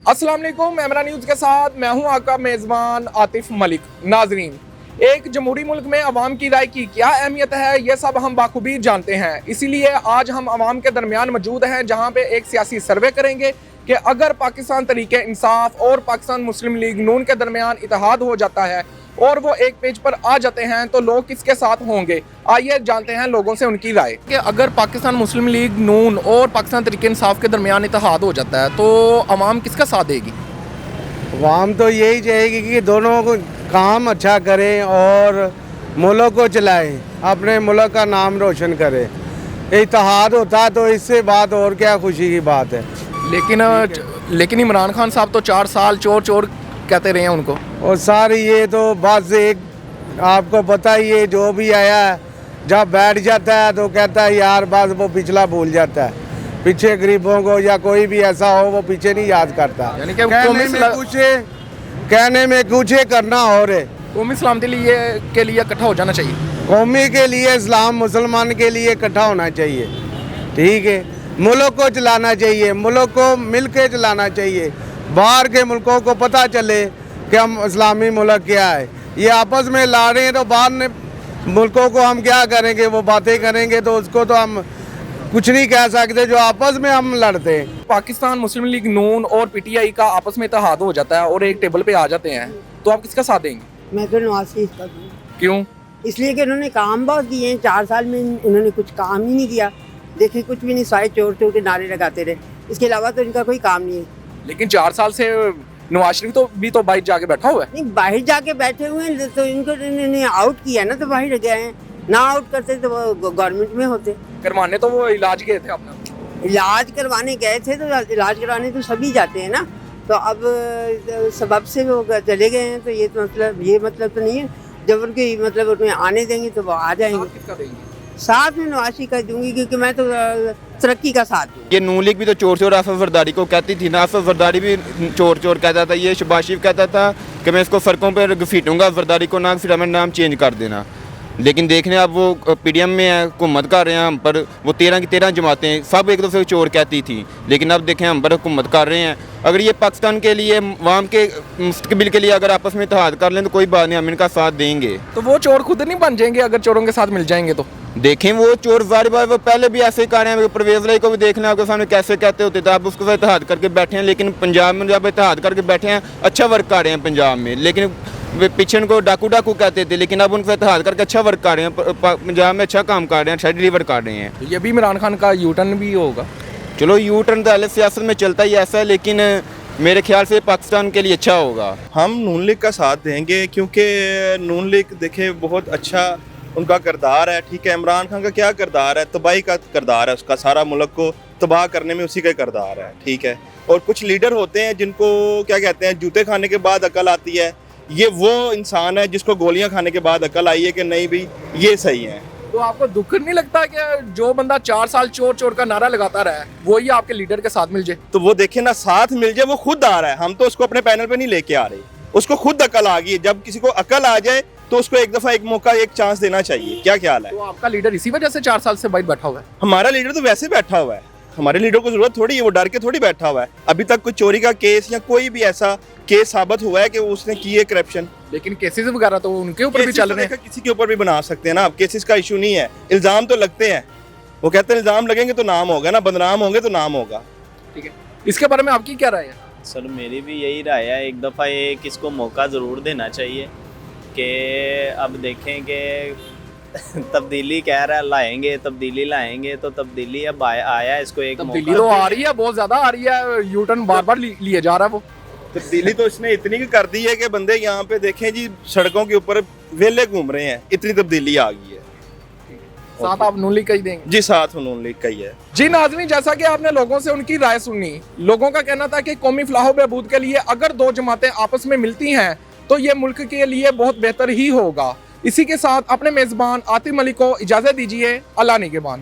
अस्सलाम वालेकुम। एमरा न्यूज़ के साथ मैं हूं आपका मेज़बान आतिफ मलिक। नाजरीन, एक जमहूरी मुल्क में अवाम की राय की क्या अहमियत है, ये सब हम बाखूबी जानते हैं। इसीलिए आज हम अवाम के दरमियान मौजूद हैं, जहां पे एक सियासी सर्वे करेंगे कि अगर पाकिस्तान तरीके इंसाफ और पाकिस्तान मुस्लिम लीग नून के दरमियान इत्तेहाद हो जाता है और वो एक पेज पर आ जाते हैं तो लोग किसके साथ होंगे। आइए जानते हैं लोगों से उनकी राय कि अगर पाकिस्तान मुस्लिम लीग नून और पाकिस्तान तरीके इंसाफ के दरमियान इत्तेहाद हो जाता है तो अवाम किसका साथ देगी। अवाम तो यही चाहेगी कि दोनों को काम अच्छा करें और मुल्क को चलाएं, अपने मुल्क का नाम रोशन करें। इत्तेहाद होता है तो इससे बात और क्या खुशी की बात है। लेकिन इमरान खान साहब तो 4 साल चोर चोर कहते रहे हैं उनको। और सारी ये तो बस एक आपको पता ही है, जो भी आया है जब बैठ जाता है तो कहता है यार बस वो पिछला भूल जाता है। पीछे गरीबों को या कोई भी ऐसा हो वो पीछे नहीं याद करता। यानी कि कहने में कुछ करना और है। कौमी सलामती के लिए इकट्ठा हो जाना चाहिए। कौमी के लिए, इस्लाम मुसलमान के लिए इकट्ठा होना चाहिए। ठीक है, मुल्क को चलाना चाहिए, मुल्क को मिल के चलाना चाहिए। बाहर के मुल्कों को पता चले कि हम इस्लामी मुल्क क्या है। ये आपस में लड़ रहे हैं तो बाहर ने मुल्कों को हम क्या करेंगे, वो बातें करेंगे तो उसको तो हम कुछ नहीं कह सकते जो आपस में हम लड़ते हैं। पाकिस्तान मुस्लिम लीग नून और पीटीआई का आपस में इत्तेहाद हो जाता है और एक टेबल पे आ जाते हैं तो आप किसका साथ देंगे। मैं तो नवाज शरीफ का दूँ। क्यों? इसलिए कि उन्होंने काम बहुत किए हैं। 4 साल में उन्होंने कुछ काम ही नहीं किया। देखिए कुछ भी नहीं, सारे चोर चोर के नारे लगाते रहे। इसके अलावा तो इनका कोई काम नहीं है। लेकिन 4 साल से नवाज शरीफ तो बाहर जाके बैठा हुआ है। नहीं, बाहर जाके बैठे हुए हैं तो इनको इन्होंने आउट किया ना, तो बाहर गए हैं। ना आउट करते तो वो गवर्नमेंट में होते। करवाने तो वो इलाज गए थे अपना। इलाज करवाने गए थे तो इलाज करवाने तो सभी जाते हैं ना। तो अब सबब से वो चले गए हैं तो ये मतलब तो नहीं है। जब उनकी मतलब उन्हें आने देंगे तो वो आ जाएंगे। किसका देंगे? साथ में नवाज शरीफ का दूंगी क्योंकि मैं तो तरक्की का साथ दूँ। ये नून लीग भी तो चोर चोर आसफ जरदारी को कहती थी ना। आसफ जरदारी भी चोर चोर कहता था। ये शहबाज शरीफ कहता था कि मैं इसको सड़कों पर घसीटूंगा, जरदारी को ना फिर हमें नाम चेंज कर देना। लेकिन देखने अब वो पीडीएम में है, हुकूमत कर रहे हैं हम पर। वो 13 की 13 जमातें सब एक दूसरे को चोर कहती थी, लेकिन अब देखें हम पर हुकूमत कर रहे हैं। अगर ये पाकिस्तान के लिए, अवाम के मुस्तकबिल के लिए अगर आपस में इत्तेहाद कर लें तो कोई बात नहीं, हम इनका साथ देंगे। तो वो चोर खुद नहीं बन जाएंगे अगर चोरों के साथ मिल जाएंगे तो। देखें वो चोर जाहिर बात वो पहले भी ऐसे ही कर रहे हैं। परवेज लाई को भी देख लें, आपके सामने कैसे कहते होते थे, आप उसके साथ इत्तेहाद करके बैठे हैं। लेकिन पंजाब में जब इत्तेहाद करके बैठे हैं, अच्छा वर्क कर रहे हैं पंजाब में। लेकिन पीछे को डाकू कहते थे, लेकिन अब उनसे इत्तेहाद करके अच्छा वर्क कर रहे हैं। पंजाब में अच्छा काम कर रहे हैं, अच्छा डिलीवर कर रहे हैं। ये भी इमरान खान का यू टर्न भी होगा। चलो यू टर्न तो अलग सियासत में चलता ही ऐसा है, लेकिन मेरे ख्याल से पाकिस्तान के लिए अच्छा होगा। हम नून लीग का साथ देंगे क्योंकि नून लीग देखे बहुत अच्छा उनका किरदार है। ठीक है, इमरान खान का क्या किरदार है, तबाही का किरदार है उसका। सारा मुल्क को तबाह करने में उसी का किरदार है। ठीक है, और कुछ लीडर होते हैं जिनको क्या कहते हैं, जूते खाने के बाद अकल आती है। ये वो इंसान है जिसको गोलियां खाने के बाद अकल आई है कि नहीं भी ये सही है। तो आपको दुख नहीं लगता कि जो बंदा 4 साल चोर चोर का नारा लगाता रहा है वो ही आपके लीडर के साथ मिल जाए? तो वो देखे ना, साथ मिल जाए, वो खुद आ रहा है। हम तो उसको अपने पैनल पे नहीं लेके आ रहे, उसको खुद अकल आ गई है। जब किसी को अकल आ जाए तो उसको एक दफा, एक मौका, एक चांस देना चाहिए। क्या ख्याल है? तो आपका लीडर इसी वजह से 4 साल से बाहर बैठा हुआ है? हमारा लीडर तो वैसे बैठा हुआ है। हमारे लीडर को जरूरत थोड़ी है, वो डर के थोड़ी बैठा हुआ है। अभी तक कोई चोरी का केस या कोई भी ऐसा केस साबित हुआ है कि उसने की है करप्शन? लेकिन केसेस वगैरह तो उनके ऊपर भी चल रहे हैं। किसी के ऊपर भी बना सकते हैं ना, अब केसेस का इशू नहीं है। इल्जाम तो लगते हैं, वो कहते हैं इल्जाम लगेंगे तो नाम होगा ना, बदनाम होंगे तो नाम होगा। ठीक है, इसके बारे में आपकी क्या राय है? सर मेरी भी यही राय है, एक दफ़ा ये किसको मौका ज़रूर देना चाहिए कि अब देखें कि तब्दीली कह रहा है लाएंगे, तब्दीली लाएंगे, तो तब्दीली अब आया इसको एक तब्दीली तो आ रही है, बहुत ज्यादा आ रही है। यू टर्न बार बार लिए जा रहा है वो। तब्दीली तो इसने इतनी कर दी है कि बंदे यहाँ पे देखें जी, सड़कों के ऊपर वेले घूम रहे हैं। इतनी तब्दीली आ गई है। साथ आप नून लीग का ही देंगे? जी, साथ नून लीग का ही है। जी नाज़रीन, जैसा कि आपने लोगों से उनकी राय सुनी, लोगों का कहना था कि कौमी फलाह बहबूद के लिए अगर 2 जमातें आपस में मिलती हैं तो ये मुल्क के लिए बहुत बेहतर ही होगा। इसी के साथ अपने मेज़बान आतिफ मलिक को इजाज़त दीजिए। अल्लाह निगहबान।